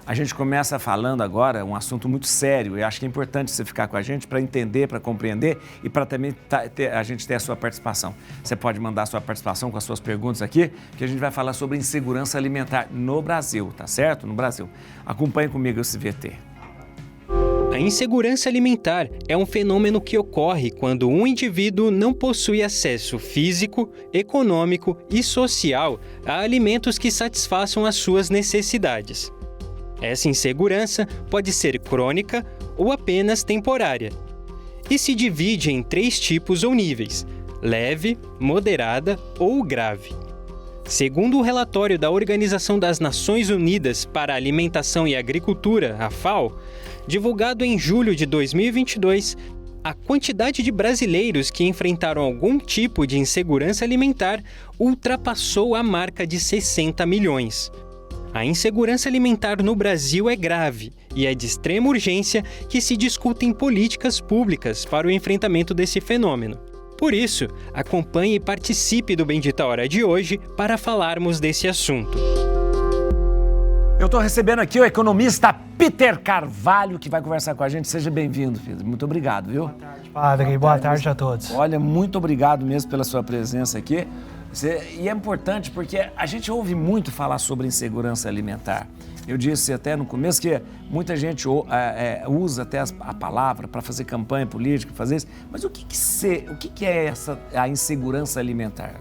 A gente começa falando agora um assunto muito sério e acho que é importante você ficar com a gente para entender, para compreender e para também a gente ter a sua participação. Você pode mandar a sua participação com as suas perguntas aqui, que a gente vai falar sobre insegurança alimentar no Brasil, tá certo? No Brasil. Acompanhe comigo esse VT. A insegurança alimentar é um fenômeno que ocorre quando um indivíduo não possui acesso físico, econômico e social a alimentos que satisfaçam as suas necessidades. Essa insegurança pode ser crônica ou apenas temporária e se divide em 3 tipos ou níveis: leve, moderada ou grave. Segundo o relatório da Organização das Nações Unidas para a Alimentação e Agricultura, a FAO, divulgado em julho de 2022, a quantidade de brasileiros que enfrentaram algum tipo de insegurança alimentar ultrapassou a marca de 60 milhões. A insegurança alimentar no Brasil é grave e é de extrema urgência que se discutem políticas públicas para o enfrentamento desse fenômeno. Por isso, acompanhe e participe do Bendita Hora de hoje para falarmos desse assunto. Eu estou recebendo aqui o economista Peter Carvalho, que vai conversar com a gente. Seja bem-vindo, Peter. Muito obrigado, viu? Boa tarde, padre. Boa tarde a todos. Olha, muito obrigado mesmo pela sua presença aqui. E é importante porque a gente ouve muito falar sobre insegurança alimentar. Eu disse até no começo que muita gente usa até a palavra para fazer campanha política, fazer isso. Mas o que é a insegurança alimentar?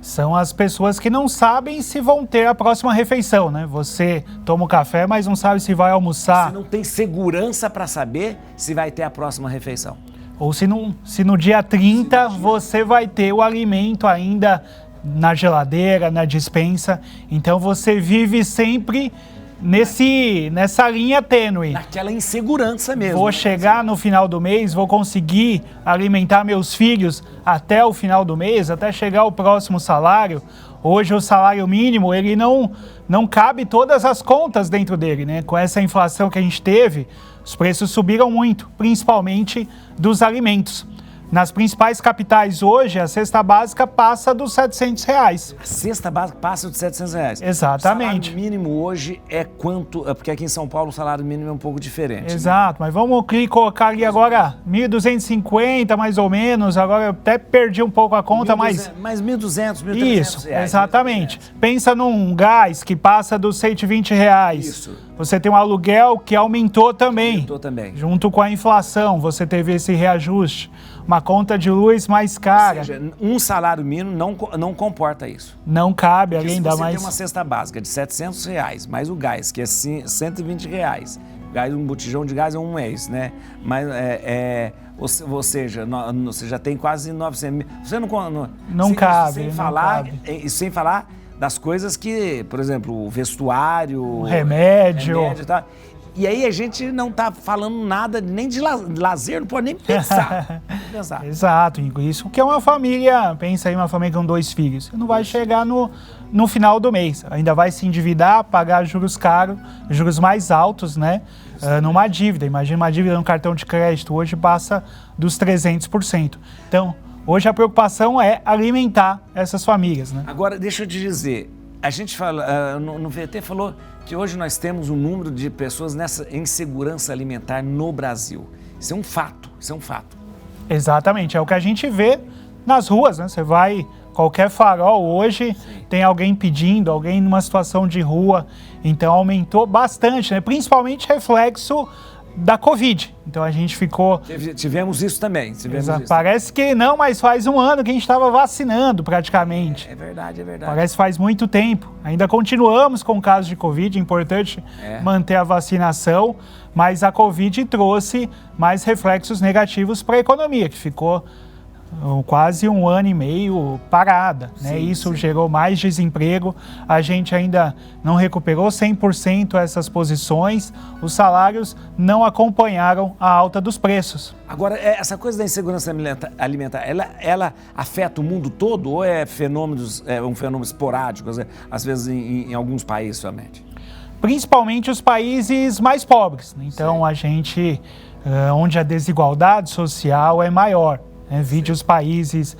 São as pessoas que não sabem se vão ter a próxima refeição, né? Você toma o café, mas não sabe se vai almoçar. Você não tem segurança para saber se vai ter a próxima refeição. Ou se no dia 30 você vai ter o alimento ainda na geladeira, na despensa. Então você vive sempre nessa linha tênue. Naquela insegurança mesmo. Vou chegar no final do mês, vou conseguir alimentar meus filhos até o final do mês, até chegar o próximo salário. Hoje o salário mínimo, ele não cabe todas as contas dentro dele, né? Com essa inflação que a gente teve, os preços subiram muito, principalmente dos alimentos. Nas principais capitais hoje, a cesta básica passa dos R$700. A cesta básica passa dos R$700? Exatamente. O salário mínimo hoje é quanto? Porque aqui em São Paulo o salário mínimo é um pouco diferente. Exato, né? Mas vamos colocar ali agora 1.250 mais ou menos. Agora eu até perdi um pouco a conta, mas... Mais 1.200, 1.300 Isso, reais. exatamente. Pensa num gás que passa dos R$120. Isso. Você tem um aluguel que aumentou também. Aumentou também. Junto com a inflação, você teve esse reajuste. Uma conta de luz mais cara. Ou seja, um salário mínimo não comporta isso. Não cabe, Porque ainda se você mais... tem uma cesta básica de R$700, mais o gás, que é R$120. Gás, um botijão de gás é um mês, né? Mas ou seja, você já tem quase 900 mil. Você não cabe. Sem falar das coisas que, por exemplo, o vestuário, o remédio e tal. E aí a gente não está falando nada nem de lazer, não pode nem pensar. Exato, isso que é uma família, pensa aí, uma família com 2 filhos. Você não vai chegar no final do mês, ainda vai se endividar, pagar juros caros, juros mais altos, né? Numa dívida. Imagina uma dívida no cartão de crédito, hoje passa dos 300%. Então, hoje a preocupação é alimentar essas famílias, né? Agora, deixa eu te dizer, a gente fala, no VT falou que hoje nós temos um número de pessoas nessa insegurança alimentar no Brasil. Isso é um fato, Exatamente, é o que a gente vê nas ruas, né? Você vai, qualquer farol hoje, tem alguém pedindo, alguém numa situação de rua. Então aumentou bastante, né? Principalmente reflexo da Covid. Então a gente ficou... Tivemos isso também. Parece que não, mas faz um ano que a gente estava vacinando praticamente. É verdade. Parece que faz muito tempo. Ainda continuamos com casos de Covid, é importante manter a vacinação, mas a Covid trouxe mais reflexos negativos para a economia, que ficou quase 1 ano e meio parada, né? Isso gerou mais desemprego, a gente ainda não recuperou 100% essas posições, os salários não acompanharam a alta dos preços. Agora, essa coisa da insegurança alimentar, ela afeta o mundo todo ou é um fenômeno esporádico, às vezes em alguns países somente? Principalmente os países mais pobres, né? Então a gente, onde a desigualdade social é maior. Vide os países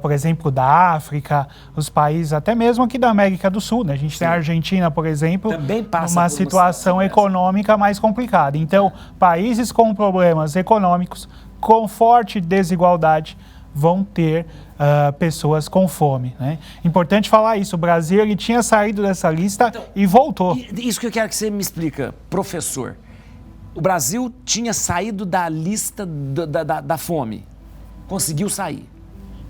por exemplo, da África, os países até mesmo aqui da América do Sul, né? A gente tem a Argentina, por exemplo, numa situação econômica mais complicada. Então, países com problemas econômicos, com forte desigualdade, vão ter pessoas com fome, né? Importante falar isso, o Brasil ele tinha saído dessa lista e voltou. Isso que eu quero que você me explica, professor. O Brasil tinha saído da lista da fome, conseguiu sair.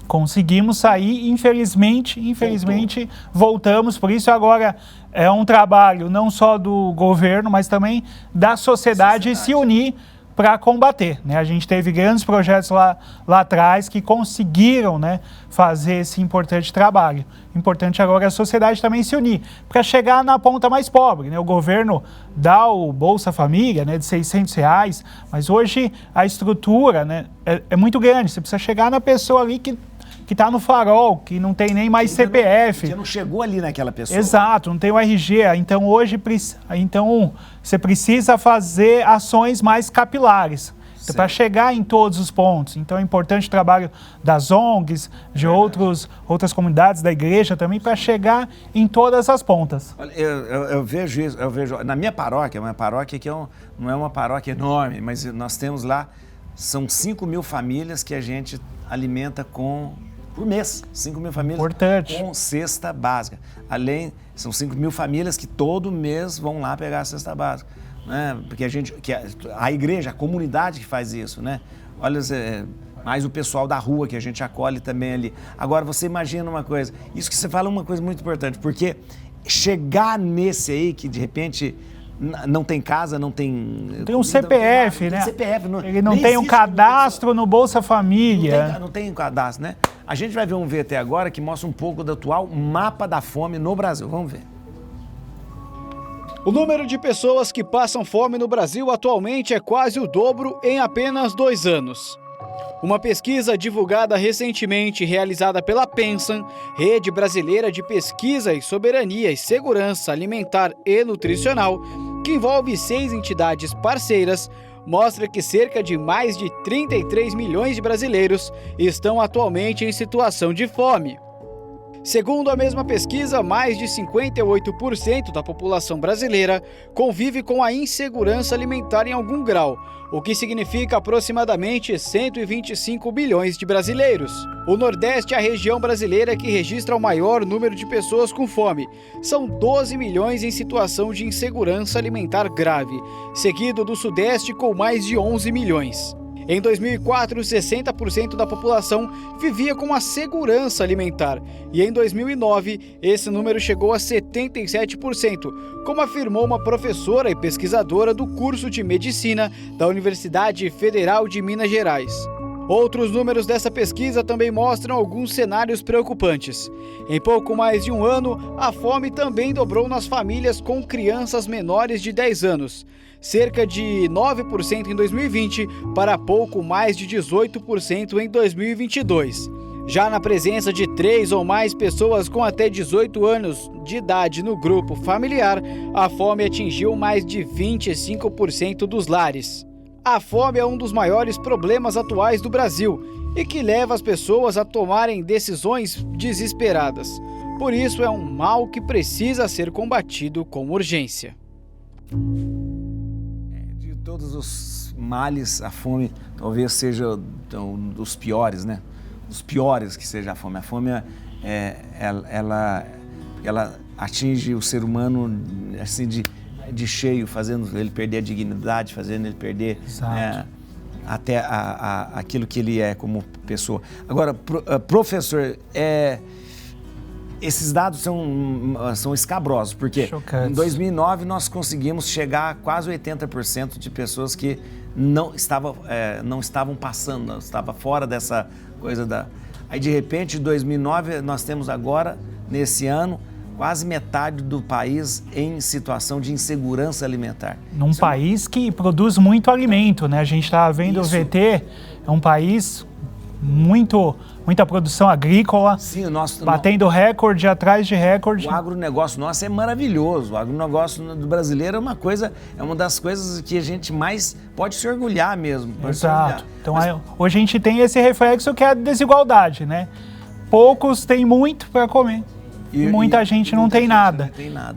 Conseguimos sair, infelizmente voltamos, por isso agora é um trabalho não só do governo, mas também da sociedade. Se unir para combater, né? A gente teve grandes projetos lá atrás que conseguiram, né, fazer esse importante trabalho. Importante agora a sociedade também se unir para chegar na ponta mais pobre, né? O governo dá o Bolsa Família, né, de R$600, mas hoje a estrutura, né, é muito grande. Você precisa chegar na pessoa ali que está no farol, que não tem nem mais CPF. Que não chegou ali naquela pessoa. Exato, não tem o RG. Então, hoje, você precisa fazer ações mais capilares para chegar em todos os pontos. Então, é importante o trabalho das ONGs, de outras comunidades, da igreja também, para chegar em todas as pontas. Olha, eu vejo isso, na minha paróquia, uma paróquia que não é uma paróquia enorme, mas nós temos lá, são 5.000 famílias que a gente alimenta por mês, 5.000 famílias com cesta básica. São 5.000 famílias que todo mês vão lá pegar a cesta básica, né? Porque a igreja, a comunidade que faz isso, né? Olha, mais o pessoal da rua que a gente acolhe também ali. Agora, você imagina uma coisa, isso que você fala é uma coisa muito importante, porque chegar nesse aí que de repente não tem casa, não tem... Tem um CPF, né? CPF, ele não tem um cadastro no Bolsa Família. Não tem um cadastro, né? A gente vai ver um VT agora que mostra um pouco do atual mapa da fome no Brasil. Vamos ver. O número de pessoas que passam fome no Brasil atualmente é quase o dobro em apenas 2 anos. Uma pesquisa divulgada recentemente, realizada pela Pensan, Rede Brasileira de Pesquisa e Soberania e Segurança Alimentar e Nutricional, que envolve 6 entidades parceiras, mostra que cerca de mais de 33 milhões de brasileiros estão atualmente em situação de fome. Segundo a mesma pesquisa, mais de 58% da população brasileira convive com a insegurança alimentar em algum grau, o que significa aproximadamente 125 bilhões de brasileiros. O Nordeste é a região brasileira que registra o maior número de pessoas com fome. São 12 milhões em situação de insegurança alimentar grave, seguido do Sudeste com mais de 11 milhões. Em 2004, 60% da população vivia com a segurança alimentar e em 2009 esse número chegou a 77%, como afirmou uma professora e pesquisadora do curso de Medicina da Universidade Federal de Minas Gerais. Outros números dessa pesquisa também mostram alguns cenários preocupantes. Em pouco mais de um ano, a fome também dobrou nas famílias com crianças menores de 10 anos. Cerca de 9% em 2020 para pouco mais de 18% em 2022. Já na presença de 3 ou mais pessoas com até 18 anos de idade no grupo familiar, a fome atingiu mais de 25% dos lares. A fome é um dos maiores problemas atuais do Brasil e que leva as pessoas a tomarem decisões desesperadas. Por isso, é um mal que precisa ser combatido com urgência. De todos os males, a fome talvez seja um dos piores, né? Dos piores que seja a fome. A fome, ela atinge o ser humano assim de cheio, fazendo ele perder a dignidade, fazendo ele perder até aquilo que ele é como pessoa. Agora, professor, esses dados são escabrosos, porque chocantes. Em 2009 nós conseguimos chegar a quase 80% de pessoas que não estavam passando, não estava fora dessa coisa da... Aí, de repente, em 2009, nós temos agora, nesse ano, quase metade do país em situação de insegurança alimentar. Num país que produz muito alimento, né? A gente está vendo o VT, é um país muita produção agrícola, sim, batendo recorde atrás de recorde. O agronegócio nosso é maravilhoso. O agronegócio do brasileiro é uma das coisas que a gente mais pode se orgulhar mesmo. Exato. Então, hoje a gente tem esse reflexo que é a desigualdade, né? poucos têm muito para comer. E muita gente não tem nada.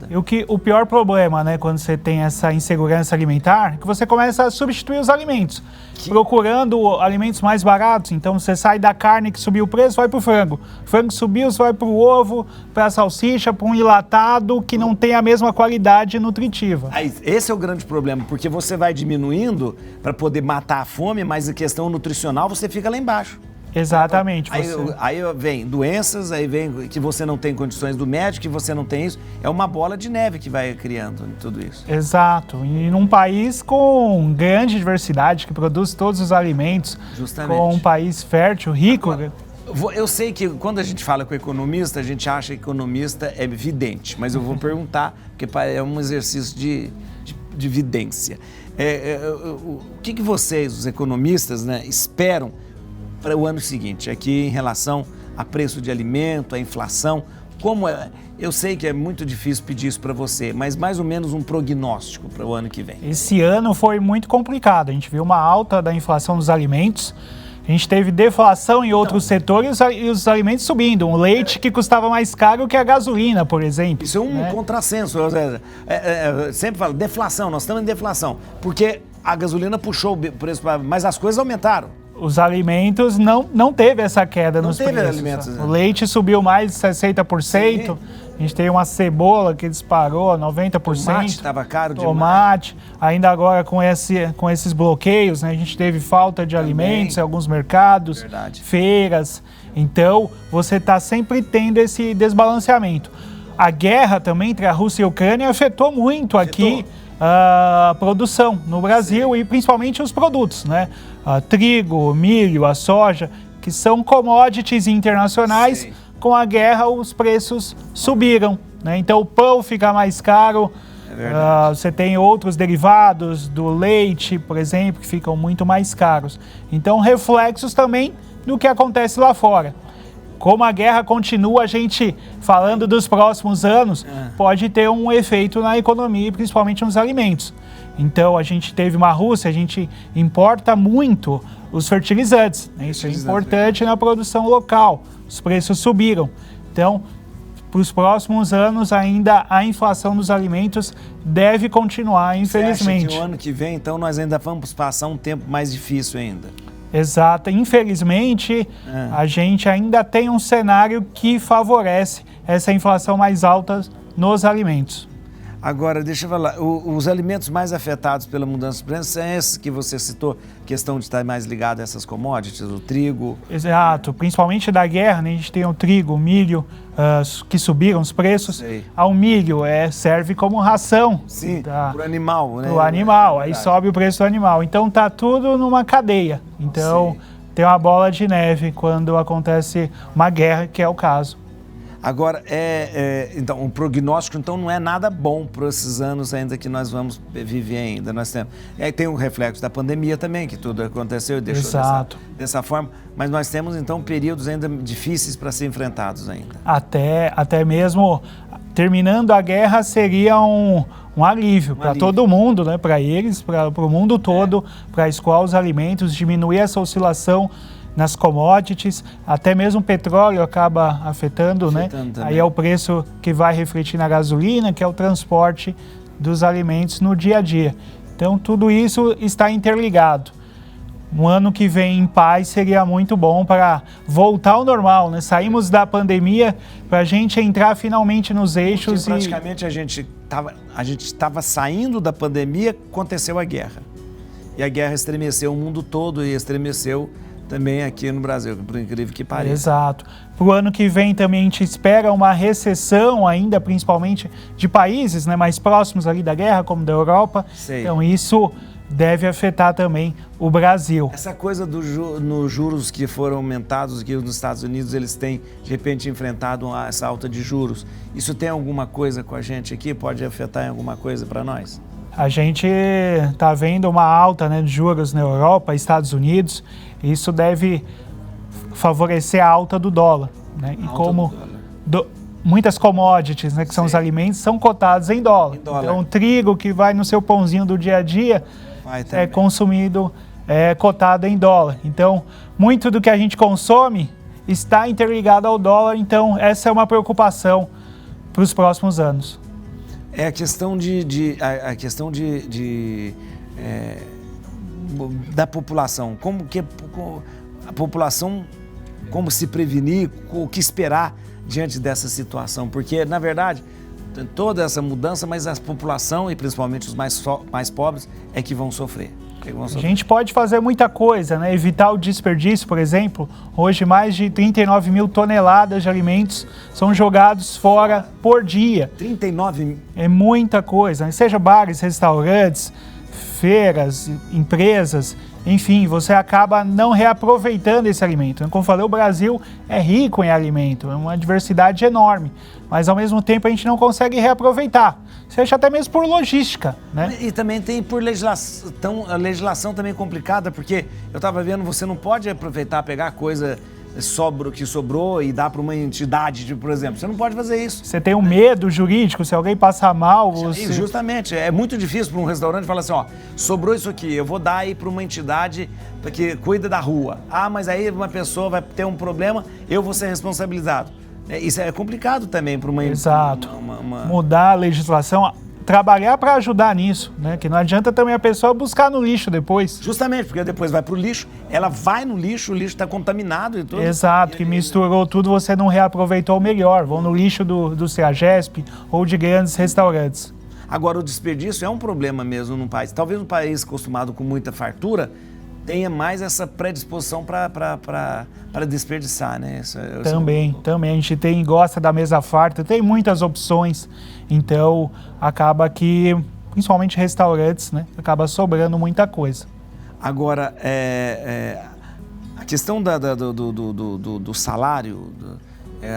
E o pior problema, né, quando você tem essa insegurança alimentar, é que você começa a substituir os alimentos, procurando alimentos mais baratos. Então você sai da carne que subiu o preço, vai para o frango. O frango subiu, você vai para o ovo, para a salsicha, para um enlatado que não tem a mesma qualidade nutritiva. Esse é o grande problema, porque você vai diminuindo para poder matar a fome, mas a questão nutricional você fica lá embaixo. Exatamente. Aí vem doenças, aí vem que você não tem condições do médico, que você não tem isso. É uma bola de neve que vai criando tudo isso. Exato. E num país com grande diversidade, que produz todos os alimentos, justamente, com um país fértil, rico. Agora, eu sei que quando a gente fala com economista, a gente acha que economista é vidente, mas eu vou perguntar, porque é um exercício de vidência. O que vocês, os economistas, né, esperam para o ano seguinte, aqui em relação a preço de alimento, a inflação, eu sei que é muito difícil pedir isso para você, mas mais ou menos um prognóstico para o ano que vem. Esse ano foi muito complicado, a gente viu uma alta da inflação dos alimentos, a gente teve deflação em outros setores e os alimentos subindo. Um leite que custava mais caro que a gasolina, por exemplo. Isso é um contrassenso. Sempre falo, deflação, nós estamos em deflação, porque a gasolina puxou o preço, mas as coisas aumentaram. Os alimentos não teve essa queda nos preços. Alimentos, né? O leite subiu mais de 60%. Sim. A gente tem uma cebola que disparou 90%. Tomate estava caro demais. Tomate. Ainda agora com esses bloqueios, né, a gente teve falta de alimentos em alguns mercados, feiras. Então, você está sempre tendo esse desbalanceamento. A guerra também entre a Rússia e a Ucrânia afetou muito aqui a produção no Brasil. Sim. E principalmente os produtos, né? Trigo, milho, a soja, que são commodities internacionais. Sim. Com a guerra os preços subiram, né? Então o pão fica mais caro, você tem outros derivados do leite, por exemplo, que ficam muito mais caros. Então reflexos também do que acontece lá fora. Como a guerra continua, a gente falando dos próximos anos, pode ter um efeito na economia, principalmente nos alimentos. Então a gente teve uma Rússia, a gente importa muito os fertilizantes, né? Isso é importante na produção local. Os preços subiram. Então, para os próximos anos, ainda a inflação dos alimentos deve continuar, infelizmente. Você acha que o ano que vem, então, nós ainda vamos passar um tempo mais difícil ainda? Exato. Infelizmente, a gente ainda tem um cenário que favorece essa inflação mais alta nos alimentos. Agora, deixa eu falar, os alimentos mais afetados pela mudança de preço são esses que você citou, questão de estar mais ligado a essas commodities, o trigo. Exato, principalmente da guerra, né? A gente tem o trigo, o milho, que subiram os preços. O milho serve como ração. Sim, para o animal, né? Para o animal, aí sobe o preço do animal. Então tá tudo numa cadeia. Então tem uma bola de neve quando acontece uma guerra, que é o caso. Agora, então, o prognóstico então, não é nada bom para esses anos ainda que nós vamos viver ainda. Nós temos, tem um reflexo da pandemia também, que tudo aconteceu e deixou dessa forma, mas nós temos então períodos ainda difíceis para ser enfrentados ainda. Até mesmo terminando a guerra seria um alívio para todo mundo, né? Para eles, para o mundo todo, para escoar os alimentos, diminuir essa oscilação nas commodities, até mesmo o petróleo acaba afetando, né? Também. Aí é o preço que vai refletir na gasolina, que é o transporte dos alimentos no dia a dia. Então tudo isso está interligado. Um ano que vem em paz seria muito bom para voltar ao normal, né? Saímos da pandemia para a gente entrar finalmente nos eixos. Porque praticamente a gente estava saindo da pandemia, aconteceu a guerra. E a guerra estremeceu o mundo todo e estremeceu também aqui no Brasil, por incrível que pareça. Exato. Para o ano que vem também a gente espera uma recessão ainda, principalmente de países, né, mais próximos ali da guerra, como da Europa. Sei. Então isso deve afetar também o Brasil. Essa coisa nos juros que foram aumentados aqui nos Estados Unidos, eles têm de repente enfrentado essa alta de juros. Isso tem alguma coisa com a gente aqui? Pode afetar em alguma coisa para nós? A gente está vendo uma alta, né, de juros na Europa, Estados Unidos. Isso deve favorecer a alta do dólar, né? E como muitas commodities, né, que são os alimentos, são cotados em dólar. Então, o trigo que vai no seu pãozinho do dia a dia é consumido, cotado em dólar. Então, muito do que a gente consome está interligado ao dólar, então essa é uma preocupação para os próximos anos. É a questão da população. Como que a população, como se prevenir, o que esperar diante dessa situação? Porque, na verdade, tem toda essa mudança, mas a população, e principalmente os mais pobres, é que vão sofrer. A gente pode fazer muita coisa, né? Evitar o desperdício, por exemplo. Hoje, mais de 39 mil toneladas de alimentos são jogados fora por dia. 39 mil? É muita coisa, né? Seja bares, restaurantes, feiras, empresas, enfim, você acaba não reaproveitando esse alimento. Como eu falei, o Brasil é rico em alimento, é uma diversidade enorme, mas ao mesmo tempo a gente não consegue reaproveitar, seja até mesmo por logística, né? E também tem por legislação, a legislação também complicada, porque eu estava vendo, você não pode aproveitar, pegar coisa que sobrou e dar para uma entidade, por exemplo. Você não pode fazer isso. Você tem um medo jurídico, se alguém passar mal... Você... Justamente, é muito difícil para um restaurante falar assim, ó, sobrou isso aqui, eu vou dar aí para uma entidade que cuida da rua. Ah, mas aí uma pessoa vai ter um problema, eu vou ser responsabilizado. Isso é complicado também para uma... Exato. Mudar a legislação... Trabalhar para ajudar nisso, né? Que não adianta também a pessoa buscar no lixo depois. Justamente, porque depois vai para o lixo, ela vai no lixo, o lixo está contaminado e tudo. Exato, que misturou tudo, você não reaproveitou o melhor. Vão no lixo do CEAGESP ou de grandes restaurantes. Agora, o desperdício é um problema mesmo num país. Talvez um país acostumado com muita fartura tenha mais essa predisposição para desperdiçar, né? Também. A gente gosta da mesa farta, tem muitas opções, então acaba que, principalmente restaurantes, né? Acaba sobrando muita coisa. Agora, a questão do salário,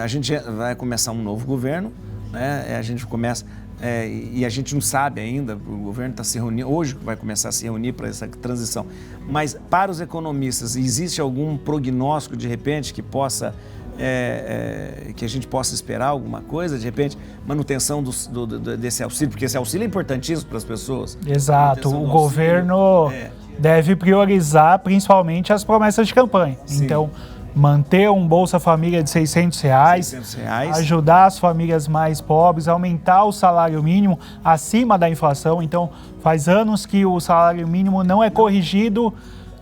a gente vai começar um novo governo, né? A gente começa... e a gente não sabe ainda, o governo está se reunindo, hoje vai começar a se reunir para essa transição, mas para os economistas, existe algum prognóstico de repente que possa, que a gente possa esperar alguma coisa, de repente, manutenção desse auxílio, porque esse auxílio é importantíssimo para as pessoas. Exato, o governo deve priorizar principalmente as promessas de campanha. Sim. Então, manter um Bolsa Família de R$600, ajudar as famílias mais pobres, aumentar o salário mínimo acima da inflação. Então, faz anos que o salário mínimo não é corrigido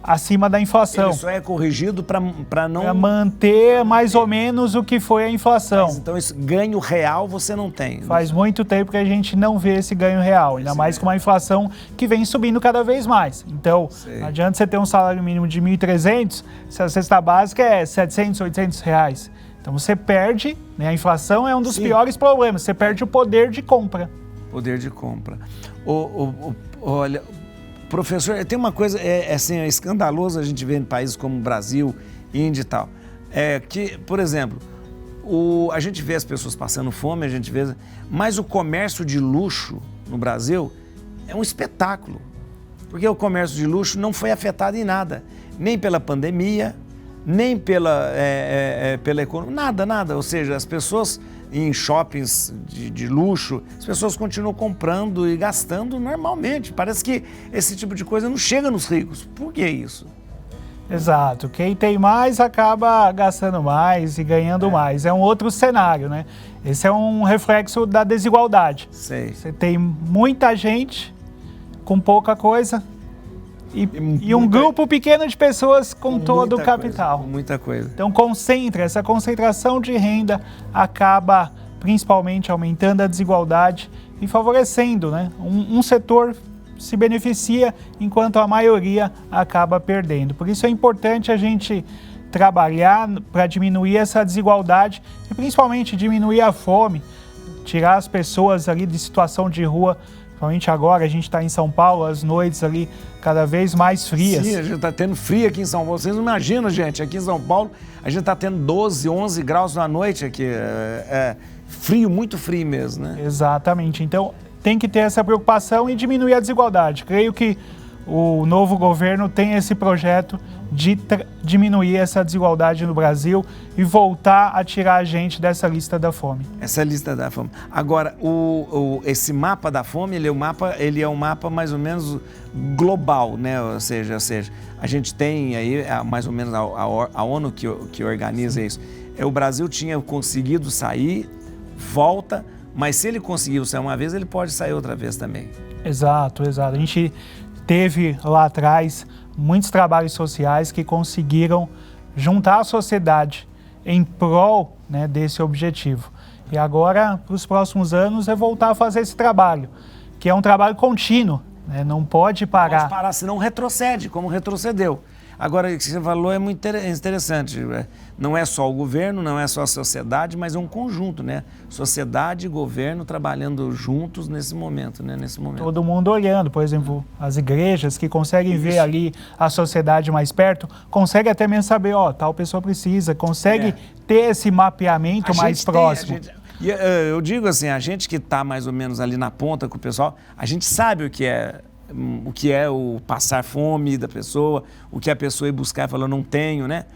acima da inflação. Ele só é corrigido para não... Para manter mais ou menos o que foi a inflação. Mas, então, esse ganho real você não tem. Faz muito tempo que a gente não vê esse ganho real, ainda mais com uma inflação que vem subindo cada vez mais. Então, não adianta você ter um salário mínimo de R$1.300, se a cesta básica é R$700, R$800. Então, você perde, né? A inflação é um dos piores problemas, você perde o poder de compra. Poder de compra. Olha... Professor, tem uma coisa, assim, é escandaloso a gente ver em países como o Brasil, Índia e tal, que, por exemplo, a gente vê as pessoas passando fome, a gente vê, mas o comércio de luxo no Brasil é um espetáculo, porque o comércio de luxo não foi afetado em nada, nem pela pandemia, nem pela economia, nada, ou seja, as pessoas em shoppings de luxo, as pessoas continuam comprando e gastando normalmente. Parece que esse tipo de coisa não chega nos ricos. Por que isso? Exato. Quem tem mais acaba gastando mais e ganhando mais. É um outro cenário, né? Esse é um reflexo da desigualdade. Sei. Você tem muita gente com pouca coisa e um grupo pequeno de pessoas com todo o capital. Muita coisa. Então essa concentração de renda acaba principalmente aumentando a desigualdade e favorecendo, né? Um setor se beneficia enquanto a maioria acaba perdendo. Por isso é importante a gente trabalhar para diminuir essa desigualdade e principalmente diminuir a fome, tirar as pessoas ali de situação de rua. Principalmente agora, a gente está em São Paulo, as noites ali cada vez mais frias. Sim, a gente está tendo frio aqui em São Paulo. Vocês não imaginam, gente, aqui em São Paulo, a gente está tendo 12, 11 graus na noite aqui. Frio, muito frio mesmo, né? Exatamente. Então, tem que ter essa preocupação e diminuir a desigualdade. Creio que o novo governo tem esse projeto de diminuir essa desigualdade no Brasil e voltar a tirar a gente dessa lista da fome. Essa lista da fome. Agora, esse mapa da fome, ele é um mapa mais ou menos global, né? Ou seja, a gente tem aí mais ou menos a ONU que organiza isso. O Brasil tinha conseguido sair, volta, mas se ele conseguiu sair uma vez, ele pode sair outra vez também. Exato. A gente teve lá atrás muitos trabalhos sociais que conseguiram juntar a sociedade em prol, né, desse objetivo. E agora, para os próximos anos, é voltar a fazer esse trabalho, que é um trabalho contínuo, né? Não pode parar. Pode parar, senão retrocede, como retrocedeu. Agora, o que você falou é muito interessante. Não é só o governo, não é só a sociedade, mas é um conjunto, né? Sociedade e governo trabalhando juntos nesse momento, né? Todo mundo olhando, por exemplo, as igrejas que conseguem ver ali a sociedade mais perto, conseguem até mesmo saber, tal pessoa precisa, consegue ter esse mapeamento mais próximo. Eu digo assim, a gente que está mais ou menos ali na ponta com o pessoal, a gente sabe o que é o passar fome da pessoa, o que a pessoa ir buscar e falar, não tenho, né?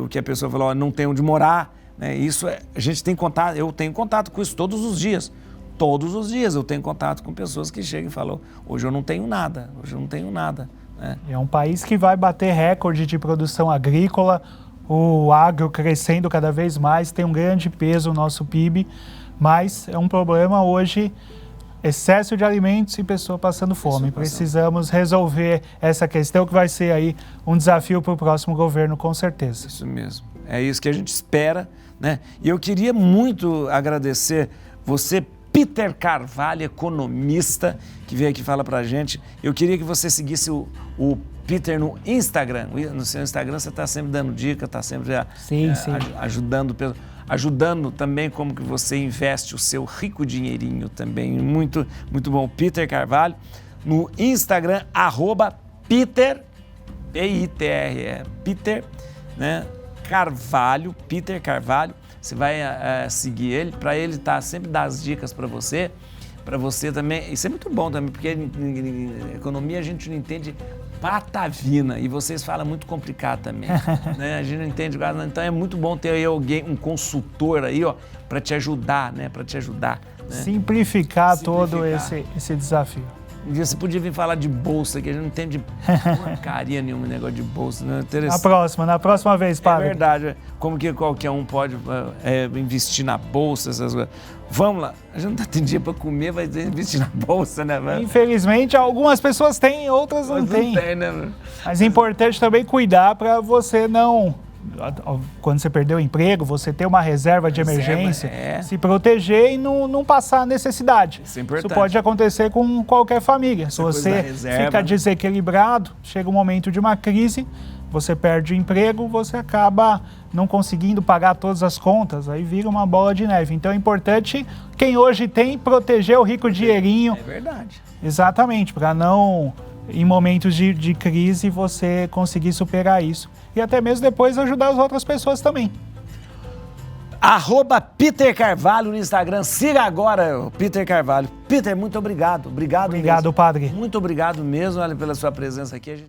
O que a pessoa falou, não tem onde morar, né? Isso a gente tem contato, eu tenho contato com isso todos os dias. Todos os dias eu tenho contato com pessoas que chegam e falam, hoje eu não tenho nada, né? É um país que vai bater recorde de produção agrícola, o agro crescendo cada vez mais, tem um grande peso no nosso PIB, mas é um problema hoje, excesso de alimentos e pessoa passando fome. Precisamos resolver essa questão, que vai ser aí um desafio para o próximo governo, com certeza. Isso mesmo. É isso que a gente espera, né? E eu queria muito agradecer você, Peter Carvalho, economista, que veio aqui falar pra gente. Eu queria que você seguisse o Peter no Instagram. No seu Instagram você está sempre dando dica, está sempre ajudando também como que você investe o seu rico dinheirinho também. Muito, muito bom. Peter Carvalho, no Instagram, @Peter, P-I-T-R, Peter, né? Carvalho, Peter Carvalho. Você vai seguir ele, para ele estar sempre dar as dicas para você também. Isso é muito bom também, porque em economia a gente não entende patavina, e vocês falam muito complicado também, né? A gente não entende, então é muito bom ter aí alguém, um consultor aí, para te ajudar, né? Né? Simplificar todo esse desafio. Um dia você podia vir falar de bolsa, que a gente não entende porcaria nenhuma, negócio de bolsa, né? Na próxima vez, padre. É verdade, como que qualquer um pode investir na bolsa, essas coisas. Vamos lá, a gente não tem dinheiro para comer, vai investir na bolsa, né? Infelizmente, algumas pessoas têm, outras não têm. Né? Mas é importante também cuidar para você não... Quando você perdeu o emprego, você ter uma reserva de emergência, se proteger e não passar necessidade. Isso é importante. Isso pode acontecer com qualquer família. Se você fica desequilibrado, chega um momento de uma crise, você perde o emprego, você acaba não conseguindo pagar todas as contas, aí vira uma bola de neve. Então é importante, quem hoje tem, proteger o rico dinheirinho. É verdade. Exatamente, para não, em momentos de crise, você conseguir superar isso. E até mesmo depois ajudar as outras pessoas também. @Peter Carvalho no Instagram. Siga agora o Peter Carvalho. Peter, muito obrigado. Obrigado mesmo. Padre. Muito obrigado mesmo, olha, pela sua presença aqui.